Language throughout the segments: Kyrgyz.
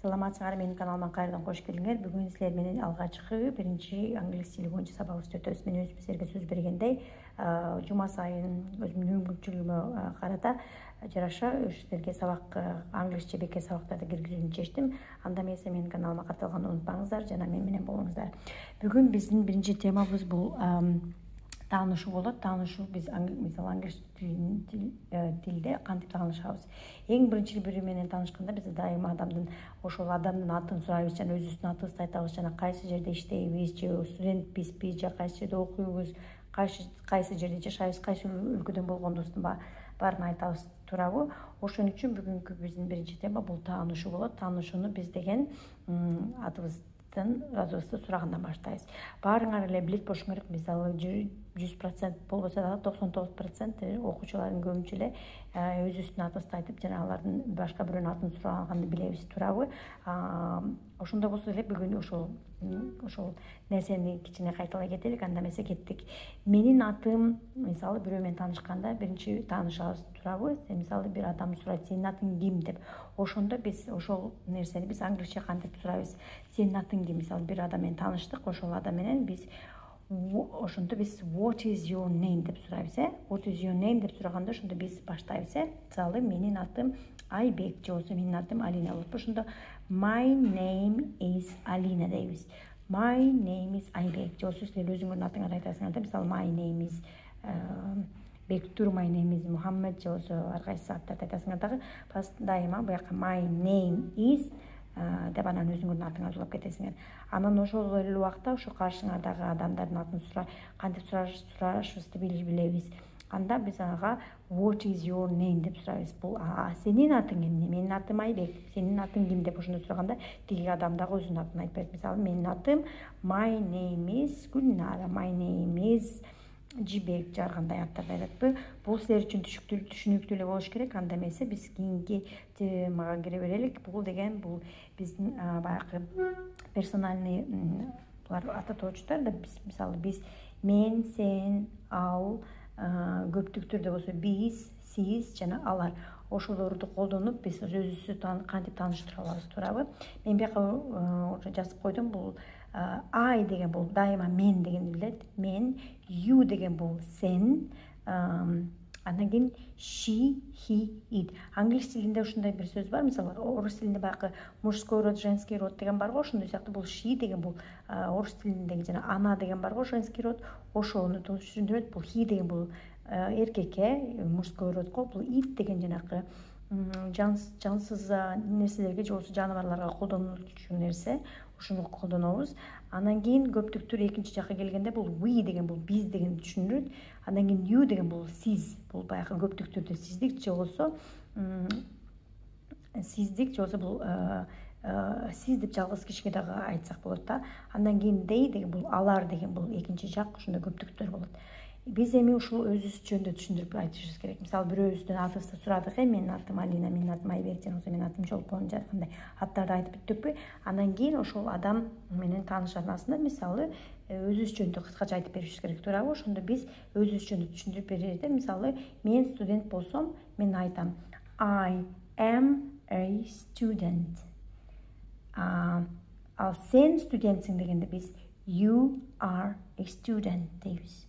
Саламатсыңар, менин каналыма кайрадан кош келиңер. Бүгүн силер менен алгачкы биринчи англис тили боюнча сабагыбызды өтөбүз. Мен өзүм силерге сөз бергендей, жума сайын өзүмдүн мүмкүнчүлүгүмө карата жараша силерге сабак англисче бекер сабактарды киргизүүнү чечтим. Анда эмесе менин каналыма катталганды унутпаңыздар жана мен менен болуңуздар. Бүгүн биздин биринчи темабыз бул таанышуу болот. Таанышуу биз мисалы англис тилде кантип таанышабыз? Эң биринчи бири менен таанышканда биз дайыма ошол адамдын атын сурайбыз жана өзүбүздүн атыбызды айтабыз жана кайсы жерде иштейбиз, же студентпизби, же кайсы жерде окуйбуз, кайсы жерде жашайбыз, кайсы өлкөдөн болгонубуздун баарын айтабыз, туурабы? Ошон үчүн бүгүнкү биздин биринчи тема бул таанышуу болот. Таанышууну биз деген атыбызды сурагандан баштайбыз. Баарыңар эле билет болушуң керек. Мисалы 100% болбосо дагы 99% окуучулардын көбүнчө эле өзүбүздүн атыбызды айтып, жана алардын башка бирөөнүн атын сураганды билебиз, туурабы? Ошондой болсо эле бүгүн ошол нерсени кичине кайталай кетелик. Анда эмесе кеттик. Менин атым, мисалы бирөө менен таанышканда биринчи таанышабыз, туурабы? Мисалы бир адам сурайт, сенин атың ким деп. Ошондо биз ошол нерсени биз англисче кантип сурайбыз? Сенин атың ким? Мисалы бир адам менен тааныштык, ошол адам менен биз ошондо биз what is your name деп сурайбыз, What is your name деп сураганда ошондо биз баштайбыз, Мисалы менин атым Айбек, же болбосо менин атым Алина болуп, ошондо my name is Alina дейбиз. My name is Айбек. Же болбосо силер өзүңөрдүн атыңарды айтасыңар, мисалы my name is Бектур, my name is Мухаммед, же болбосо ар кайсы аттарды айтасыңар дагы, дайыма буяка my name is деп анан өзүңөрдүн атыңарды улап кетесиңер. Анан ошол эле убакта ошо каршыңардагы адамдардын атын кантип сурашыбызды билебиз. Анда биз ага what is your name деп сурайбыз. Бул сенин атың эмне? Менин атым Айбек. Сенин атың ким деп ошондо сураганда тиги адам дагы өзүнүн атын айтып берет. Мисалы менин атым my name is Гүлнара, my name is Жибек, жаргандай аттарды айтатпы. Бул силер үчүн түшүнүктүү эле болуш керек. Анда эмесе биз кийинки темага кире берелик. Бул биздин баягы персональный булар ататоочудар да. Мисалы биз мен, сен, ал, көптүк түрдө болсо биз, сиз жана алар. Ошолорду колдонуп биз өзүбүздү кантип тааныштыра алабыз, туурабы? Мен бияка жазып койдум. Бул I деген бул дайыма мен дегенди билдирет. Мен, you деген бул сен, андан кийин she, he, it. Англис тилинде ушундай бир сөз бар. Мисалы орус тилинде баягы мужской род, женский род деген бар го. Ошондой сыяктуу бул she деген бул орус тилиндеги жана ана деген бар го, женский род. Ошону түшүндүрөт. Бул he деген бул эркекке, мужской родго. Бул it деген жанакы жансыз нерселерге же болбосо жаныбарларга колдонулчу нерсе. Ушуну колдонобуз. Андан кийин көптүк түр экинчи жакка келгенде бул we деген бул биз дегенди түшүндүрөт. Андан кийин you деген бул сиз. Бул баягы көптүк түрдө сиздик, же болбосо бул сиз деп жалгыз кишиге дагы айтсак болот да. Андан кийин they деген бул алар деген бул экинчи жак, ошондо көптүктөр болот. Биз эми ушул өзүбүз жөнүндө түшүндүрүп айтышыбыз керек. Мисалы бирөөбүздүн атыбызды сурадык, менин атым Алина, менин атым Айбек, же болбосо менин атым Жолпон, кандай аттарды айтып бүттүкпү? Андан кийин ошол адам менен таанышкандасында мисалы өзүбүз жөнүндө кыскача айтып беришибиз керек, туурабы? Ошондо биз өзүбүз жөнүндө түшүндүрүп беребиз. Мисалы мен студент болсом, мен айтам I am a student. Ал сен студентсиң дегенде биз you are a student дейбиз.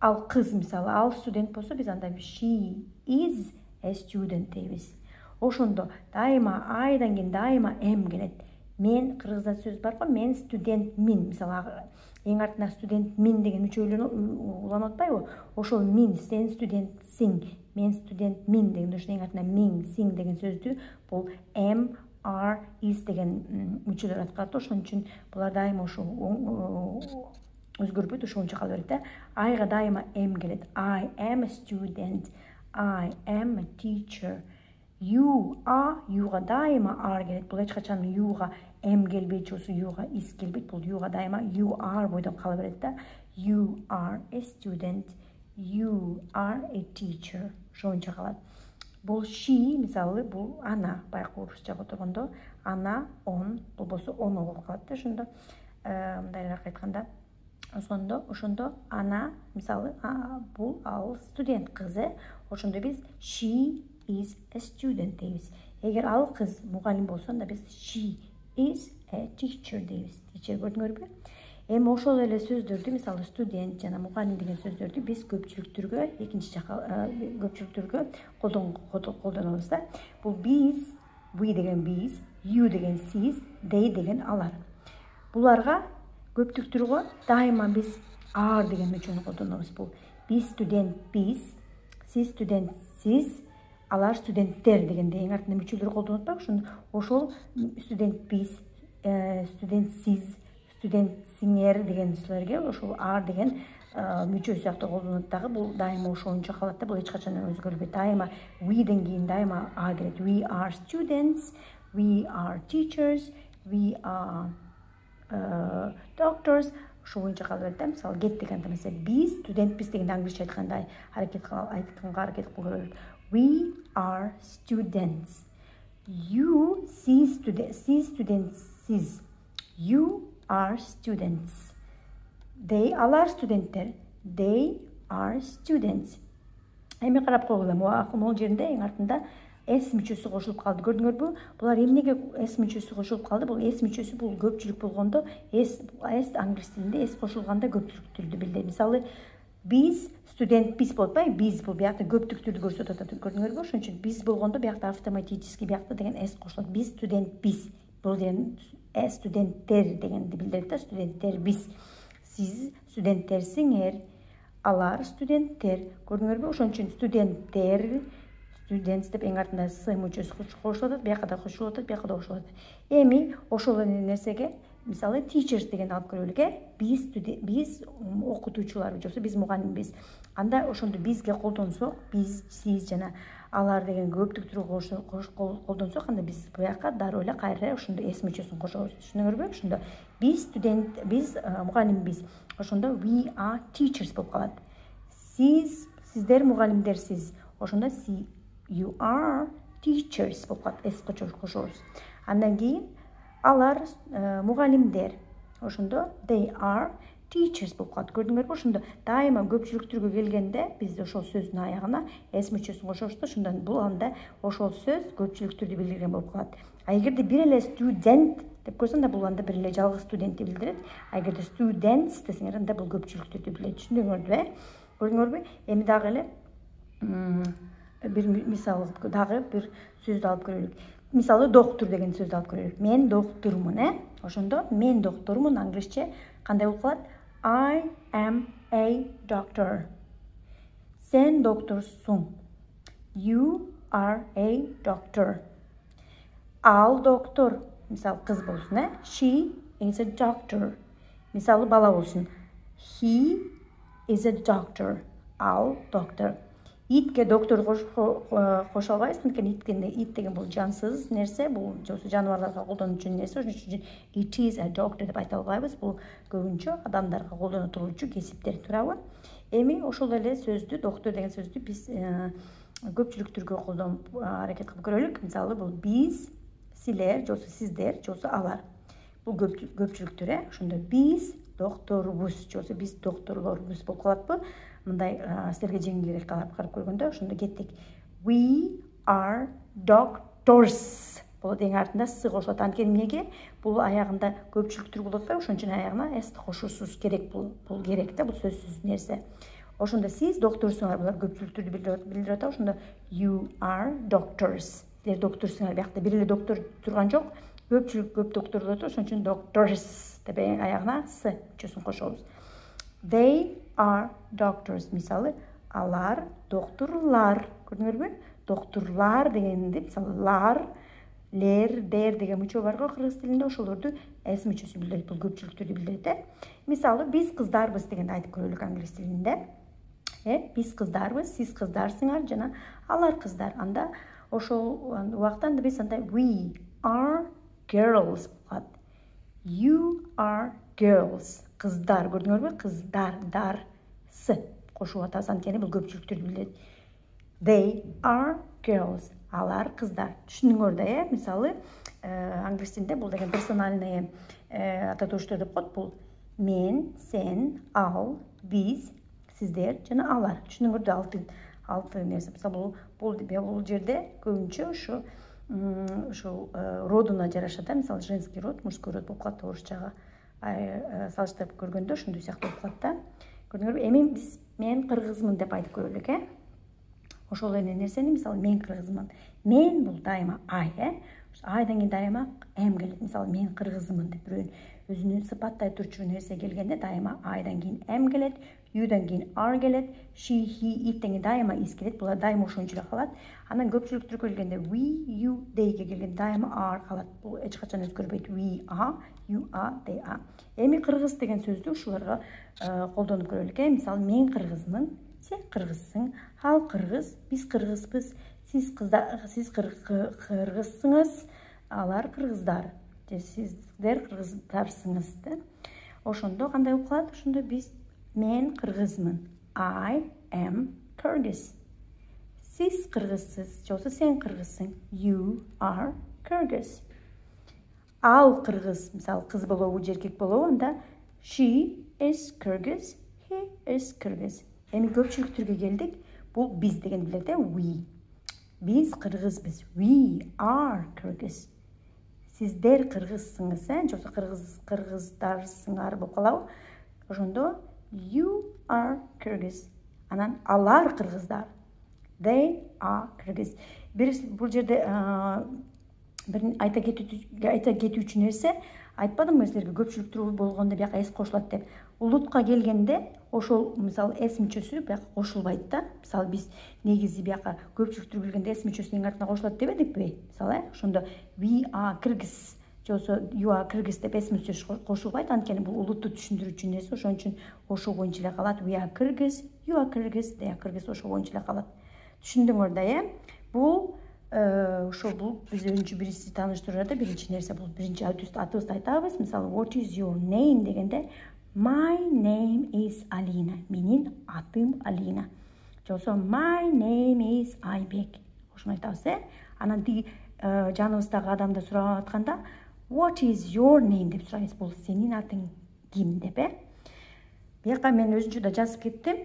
Ал кыз, мисалы, ал студент болсо, биз анда she is a student дейбиз. Ошондо дайыма айдан кийин дайыма am келет. Мен, кыргызда сөз бар го, мен студентмин. Мисалы, эң артына студентмин деген үчөөлөнүп уланып атпайбы? Ошол мин, сен студентсиң, мен студентмин дегенде ошо эң артына мин, сиң деген сөздү бул am, are, is деген үчөлөр аткарат. Ошон үчүн булар дайыма ошо өзгөрбөйт, ошончо кала берет да. Айга дайыма am келет. I am a student. I am a teacher. You are, youга дайыма are келет. Бул эч качан youга am келбейт, же болбосо youга is келбейт. Бул youга дайыма you are бойдон кала берет да. You are a student. You are a teacher. Ошончо калат. Бул she, мисалы, бул ана, баягы орусча которгондо ана, он, болбосо оно болуп калат да. Ошондо мындайраак айтканда ошондо ана, мисалы, бул ал студент кыз, ошондо биз she is a student дейбиз. Эгер ал кыз мугалим болсо анда биз she is a teacher дейбиz. Teacher көрдүңөрбү? Эми ошол эле сөздөрдү, мисалы студент жана мугалим деген сөздөрдү биз көпчүлүктөргө, экинчи жакка көпчүлүктөргө колдонобуз да. Бул биз, we деген биз, you деген сиз, they деген алар. Буларга көптүктөргө дайыма биз are деген мүчөнү колдонобуз. Бул биз студент биз, сиз студент сиз, алар студенттер дегендей эң артында мүчөлөр колдонуп атпайбы? Ошол студент биз, студент сиз, студент сиңер деген сөздөргө ошол are деген мүчө сыяктуу колдонот дагы. Бул дайыма ошончо калат да, бул эч качан өзгөрбөйт. Дайыма we'ден кийин дайыма are келет. We are students, we are teachers, we are doctors. Ошол боюнча кала берет да. Мисалы get дегенде mesela биз студентпиз дегенде англисче айтканда айтканга аракет кылып көрөлүк. We are students. You siz students siz. You are students. They алар студенттер. They are students. Эми карап койгула, могул жеринде эң артында S мүчөсү кошулуп калды. Көрдүңөрбү? Булар эмнеге S мүчөсү кошулуп калды? Бул S мүчөсү бул көпчүлүк болгондо, S англис тилинде S кошулганда көпчүлүктүрдү билдирет. Мисалы, биз студент биз болуп атпайбы? Биз бул биякта көптүктүрдү көрсөтүп атат. Көрдүңөрбү? Ошон үчүн биз болгондо биякта автоматически биякта деген S кошулат. Биз студент биз. Бул деген студенттер дегенди билдирет да. Студенттер биз. Сиз студенттер сиңер, алар студенттер. Көрдүңөрбү? Ошон үчүн студенттер students деп эң артында с мүчөсү кошулуп атат, бияка да кошулуп атат, бияка да кошулуп атат. Эми ошол нерсеге мисалы teachers деген алып көрөлүк, биз окутуучулар же биз мугалимбиз. Анда ошондо бизге колдонсок, биз, сиз жана алар деген көптүктүргө колдонсок, анда биз буяка дароо эле кайра ошондо S мүчөсүн кошобуз. Түшүнүңөрбү? Ошондо биз студент, биз мугалимбиз. Ошондо we are teachers болуп калат. Сиздер мугалимдерсиз. Ошондо you are teachers болуп калат. S кошобуз. Андан кийин алар мугалимдер. Ошондо they are teachers болуп калат. Көрдүңөрбү? Ошондо дайыма көпчүлүктөргө келгенде биз ошол сөздүн аягына S мүчөсүн кошобуз да, ошондон бул анда ошол сөз көпчүлүктөрдү билдирген болуп калат. А эгерде бир эле student деп көрсөң да, бул анда бир эле жалгыз студентти билдирет. А эгерде students десеңер, анда бул көпчүлүктөрдү билдирет. Түшүндүңөрбү? Көрдүңөрбү? Эми дагы эле бир мисал дагы бир сөздү алып көрөлүк. Мисалы доктор деген сөздү алып көрөлүк. Мен доктормун, Ошондо мен доктормун англисче кандай болуп калат? I am a doctor. Сен докторсуң. You are a doctor. Ал доктор. Мисалы кыз болсун, She is a doctor. Мисалы бала болсун. He is a doctor. Ал доктор. Итке доктор кошо албайбыз, анткени ит деген бул жансыз нерсе, бул жаныбарларга колдонуучу нерсе. Ошон үчүн it is a doctor деп айта албайбыз. Бул көбүнчө адамдарга колдоно тургучу кесиптер, туурабы? Эми ошол эле сөздү, доктор деген сөздү биз көпчүлүктөргө колдонуп аракет кылып көрөлүк. Мисалы, бул биз, силер, жосу сиздер, жосу алар. Бул көпчүлүктөр, Ошондо биз докторбуз, жосу биз докторлорбуз болуп калатпы? Мындай силерге жеңилирээк карап көргөндө, ошондо кеттик. We are doctors. Бул эң артында с кошулат. Анткени эмнеге? Бул аягында көпчүлүктөр болуп атпайбы? Ошон үчүн аягына s кошуусуз керек, бул керек да, бул сөзсүз нерсе. Ошондо сиз докторсуңар, булар көпчүлүктөрдү билдирип атат. Ошондо you are doctors. Силер докторсуңар. Биякта бир эле доктор турган жок. Көпчүлүк көп докторлор отур. Ошон үчүн doctors деп аягына с мүчөсүн кошобуз. They are doctors. Мисалы, алар докторлар. Көрдүңөрбү? Докторлар дегенде, мисалы, лар, лер, дер деген мүчө бар го кыргыз тилинде, ошолорду S мүчөсү билдирет, бул көпчүлүктөрдү билдирет. Мисалы, биз кыздарбыз дегенде айтып көрөлүк англис тилинде. Биз кыздарбыз, сиз кыздарсыңар жана алар кыздар. Анда ошол убакта биз андай we are girls болот. You are girls. Кыздар, көрдүңөрбү? Кыздар, дар, с кошуп атабыз, анткени бул көпчүлүктөрдү билдирет. They are girls. Алар кыздар. Түшүндүңөр да, Мисалы, англис тилинде бул деген персональный ататуштар деп коет. Бул мен, сен, ал, биз, сиздер жана алар. Түшүндүңөр да, алты нерсе. Мисалы, бул жерде көбүнчө ушу ушул родуна жараша да, мисалы женский род, мужской род болуп калат орусчага салыштырып көргөндө ушундой сыяктуу болуп калат да. Көрдүңөрбү? Эми мен кыргызмын деп айтып көрөлүк, ошол эле нерсени мисалы мен кыргызмын. Мен бул дайыма I, Айдан кийин дайыма M келет. Мисалы мен кыргызмын деп бирөөнүн өзүнүн сыпаттай турчу нерсе келгенде дайыма Айдан кийин M келет, You'дан кийин R келет, she, he, itден кийин дайыма is келет. Булар дайыма ошончо эле калат. Анан көпчүлүктүргө келгенде we, you, theyге келгенде дайыма R калат. Бул эч качан өзгөрбөйт. We are, you are, they are. Эми кыргыз деген сөздү ушуларга колдонуп көрөлүк. Мисалы мен кыргызмын, сен кыргызсың, ал кыргыз, биз кыргызбыз, сиз кыргызсыңыз, алар кыргыздар, же сиздер кыргыздарсыңыз. Ошондо кандай болуп калат? Ошондо биз мен кыргызмын. I am Kyrgyz. Сиз кыргызсыз, же сен кыргызсың. You are Kyrgyz. Ал кыргыз, мисалы кыз болобу, же эркек болобу, анда she is Kyrgyz, he is Kyrgyz. Эми көпчүлүктүргө келдик. Бул биз деген билерде we. Биз кыргызбыз. We are Kyrgyz. Сиздер кыргызсыңыз, же кыргыздарсыңар болуп калабы? Ошондо you are Kyrgyz. Анан алар кыргыздар. They are Kyrgyz. Бул жерде бир айта кетүүчү нерсе, айтпадымбы силерге көпчүлүктүү болгондо бияка эс кошулат деп. Улутка келгенде ошол мисалы эс мүчөсү бияка кошулбайт да. Мисалы биз негизи бияка көпчүлүктүү келгенде эс мүчөсүнүн артына кошулат дебедикпи? Мисалы, ошондо we are Kyrgyz, же you are Kyrgyz деп эс мүчөсү кошулбайт. Анткени бул улутту түшүндүрүүчү нерсе, ошон үчүн ошол боюнча эле калат. We are Kyrgyz, you are Kyrgyz, they are Kyrgyz, ошол боюнча эле калат. Түшүндүңөр да, Бул ошол бул бизинчи биринчи тааныштырууда биринчи нерсе бул биринчи атыбызды айтабыз. Мисалы what is your name дегенде my name is Alina. Менин атым Алина. Же my name is Айбек. Ошону айтабыз, Анан тиги жаныбыздагы адамды сурап атканда what is your name деп сурайбыз. Бул сенин атың ким деп, Бияка мен өзүнчө да жазып кеттим.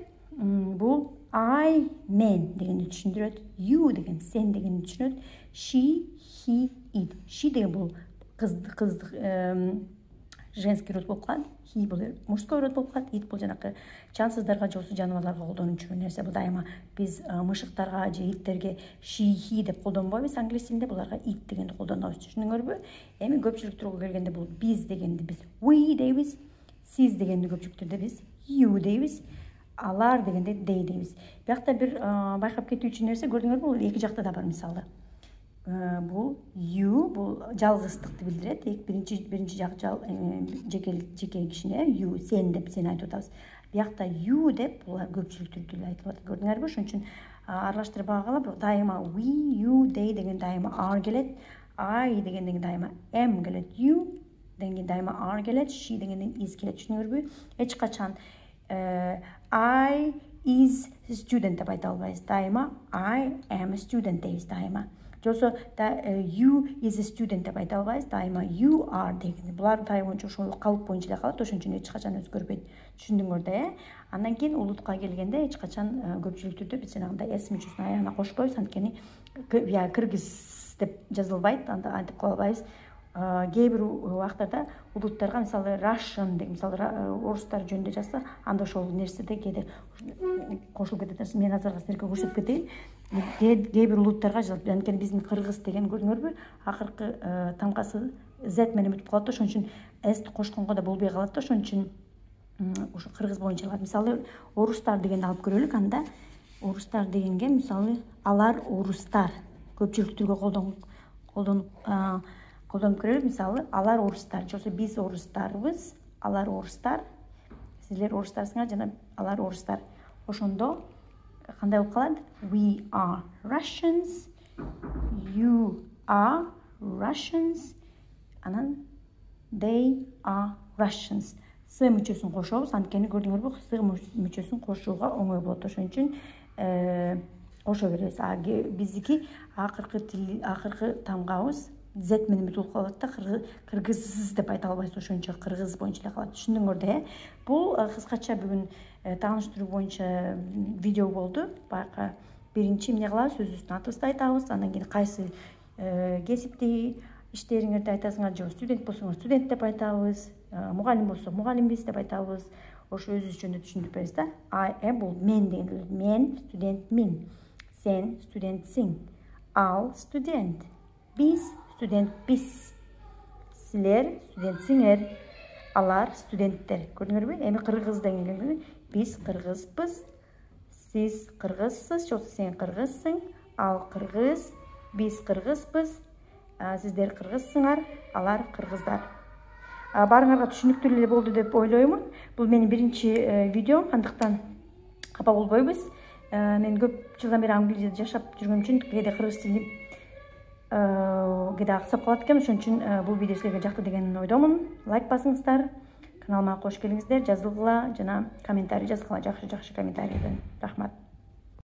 Бул I, мен дегенди түшүндүрөт. You деген сен дегенди түшүнөт. She, he, it. She деген бул кыздык женский род болуп калат. He бул мужской род болуп калат. It бул жанакы жансыздарга же жаныбарларга колдонуп жүргөн нерсе. Бул дайыма биз мышыктарга же иттерге she, he деп колдонбойбуз. Англис тилинде буларга it дегенди колдонобуз. Түшүндүңөрбү? Эми көпчүлүктүргө келгенде бул биз дегенди биз we дейбиз. Сиз дегенди көпчүлүктүрдө биз you дейбиз. Алар дегенде they дейбиз. Биякта бир байкап кетүүчү нерсе, көрдүңөрбү? Бул эки жакта да бар мисалы. Бул you бул жалгыздыкты билдирет. Биринчи жак жеке кишине you сен деп сен айтып атабыз. Биякта you деп булар көпчүлүктүү тилде айтылып атат. Көрдүңөрбү? Ошон үчүн аралаштырбагыла, дайыма we, you, they деген дайыма r келет. I дегенден дайыма m келет. You деген дайыма r келет. She дегенден is келет. Түшүнүңөрбү? Эч качан I is student деп айта албайбыз. Дайыма I am a student дейбиз дайыма. Жосо you is a student деп айта албайбыз. Дайыма you are деген. Булар дайыма ошол калып боюнча эле калат. Ошон үчүн эч качан өзгөрбөйт. Түшүндүңөр да, Андан кийин улутка келгенде эч качан көпчүлүктүрдө биз жанагындай эс мүчөсүнүн аягына кошпойбуз. Анткени кыргыз деп жазылбайт. Анда айтып кала албайбыз. Кээ бир убактарда улуттарга мисалы Russian деп мисалы орустар жөнүндө жазса, анда ошол нерседе кээде кошулуп кетет. Мен азыр силерге көрсөтүп кетейин. Кээ бир улуттарга жазылат. Анткени биздин кыргыз деген көрдүңөрбү? Акыркы тамгасы z менен бүтүп калат. Ошон үчүн s кошконго да болбой калат. Ошон үчүн ошо кыргыз боюнча алат. Мисалы орустар дегенди алып көрөлүк. Анда орустар дегенге мисалы алар орустар көпчүлүктүргө колдонуп көрөлүк. Мисалы алар орустар, же биз орустарбыз, алар орустар, силер орустарсыңар жана алар орустар. Ошондо кандай болуп калат? We are Russians, you are Russians, анан they are Russians. С мүчөсүн кошобуз. Анткени көрдүңөрбү? С мүчөсүн кошууга оңой болот. Ошон үчүн кошо беребиз. Биздики акыркы тамгабыз z менен бүтүп калат да, кыргыз деп айта албайбыз. Ошончо кыргыз боюнча эле калат. Түшүндүңөр да, Бул кыскача бүгүн тааныштыруу боюнча видео болду. Байка биринчи эмне кылабыз? Өзүбүздүн атыбызды айтабыз. Андан кийин кайсы кесиптеги иштериңерди айтасыңар, же студент болсоңор студент деп айтабыз, мугалим болсо мугалимбиз деп айтабыз. Ошо өзүбүзчө түшүндүрүп беребиз да. I am бул мен деген. Мен студентмин. Сен студентсиң. Ал студент. Биз студентпиз. Силер студентсиңер. Алар студенттер. Көрдүңөрбү? Эми кыргыз деген. Биз кыргызбыз. Сиз кыргызсыз, же сен кыргызсың. Ал кыргыз. Биз кыргызбыз. Сиздер кыргызсыңар, алар кыргыздар. Баарыңарга түшүнүктүү эле болду деп ойлоймун. Бул менин биринчи видеом, андыктан капа болбойбуз. Мен көп жылдан бери Англияда жашап жүргөн үчүн кээде кыргыз тилим кээде аксап калат экен. Ошон үчүн бул видео силерге жакты деген ойдомун. Лайк басыңыздар, каналыма кош келиңиздер, жазылгыла жана комментарий жазгыла, жакшы комментарийден. Рахмат.